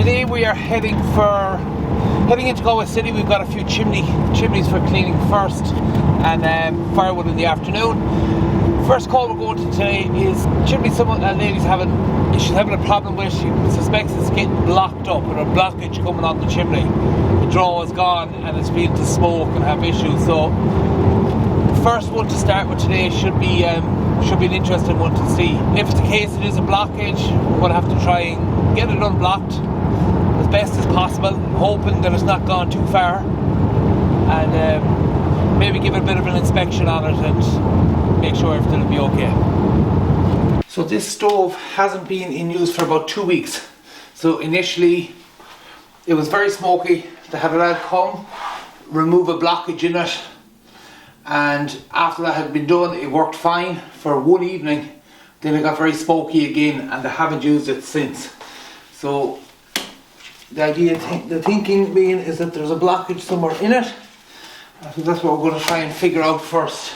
Today we are heading into Galway City. We've got a few chimneys for cleaning first, and firewood in the afternoon. First call we're going to today is chimney. A lady's having a problem with. She suspects it's getting blocked up, or a blockage coming on the chimney. The draw is gone and it's beginning to smoke and have issues. So first one to start with today should be an interesting one to see. If it's the case it is a blockage, we're going to have to try and get it unblocked as best as possible, hoping that it's not gone too far, and maybe give it a bit of an inspection on it and make sure everything will be okay. So this stove hasn't been in use for about 2 weeks. So initially it was very smoky. They had a lad come, remove a blockage in it, and after that had been done it worked fine for one evening. Then it got very smoky again and they haven't used it since. So the thinking being is that there's a blockage somewhere in it. I think that's what we're going to try and figure out first.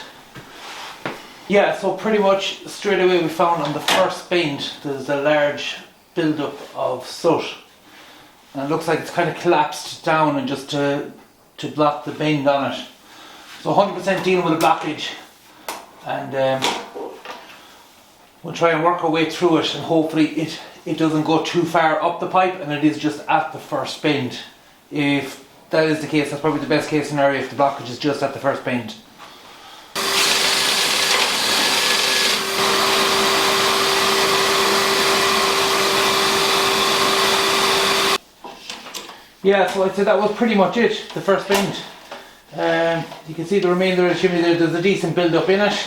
Yeah, so pretty much straight away we found on the first bend there's a large build-up of soot, and it looks like it's kind of collapsed down and just to block the bend on it. So 100% dealing with a blockage, and we'll try and work our way through it, and hopefully it doesn't go too far up the pipe and it is just at the first bend. If that is the case, that's probably the best case scenario, if the blockage is just at the first bend. Yeah, so I'd say that was pretty much it, the first bend. You can see the remainder of the chimney there. There's a decent build up in it,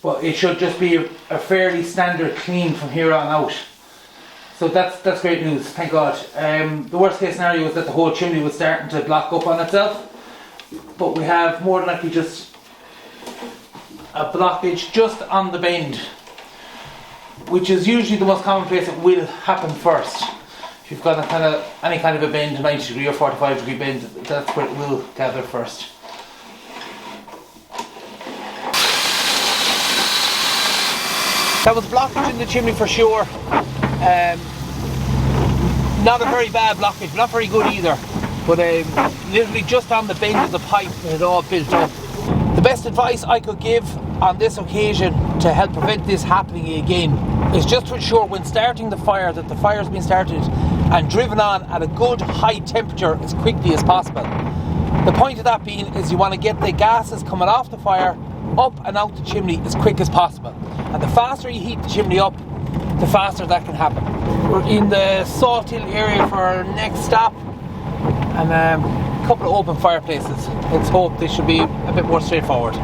but it should just be a fairly standard clean from here on out. So that's great news, thank God. The worst case scenario was that the whole chimney was starting to block up on itself, but we have more than likely just a blockage just on the bend, which is usually the most common place it will happen first. If you've got any kind of a bend, a 90 degree or 45 degree bend, that's where it will gather first. That was blockage in the chimney for sure. Not a very bad blockage, not very good either, but literally just on the bend of the pipe and it all built up. The best advice I could give on this occasion to help prevent this happening again is just to ensure when starting the fire that the fire has been started and driven on at a good high temperature as quickly as possible. The point of that being is you want to get the gases coming off the fire up and out the chimney as quick as possible, and the faster you heat the chimney up, the faster that can happen. We're in the Salt Hill area for our next stop, and a couple of open fireplaces. Let's hope this should be a bit more straightforward.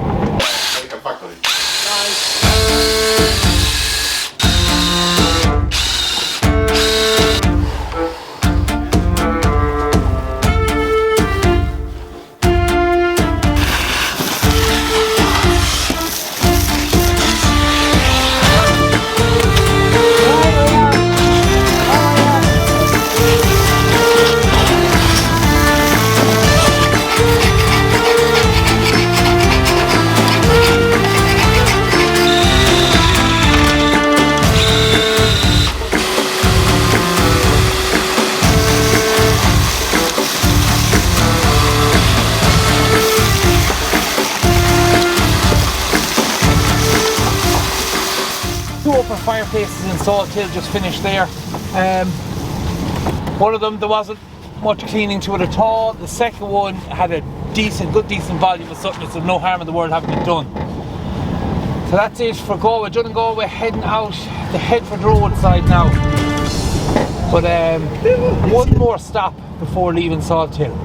Open fireplaces in Salt Hill just finished there. One of them there wasn't much cleaning to it at all. The second one had a decent volume of something, so no harm in the world having it done. So that's it for Galway. Done in Galway, heading out to head for the roadside now. But one more stop before leaving Salt Hill.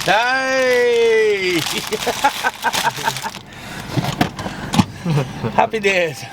Hey! Happy days.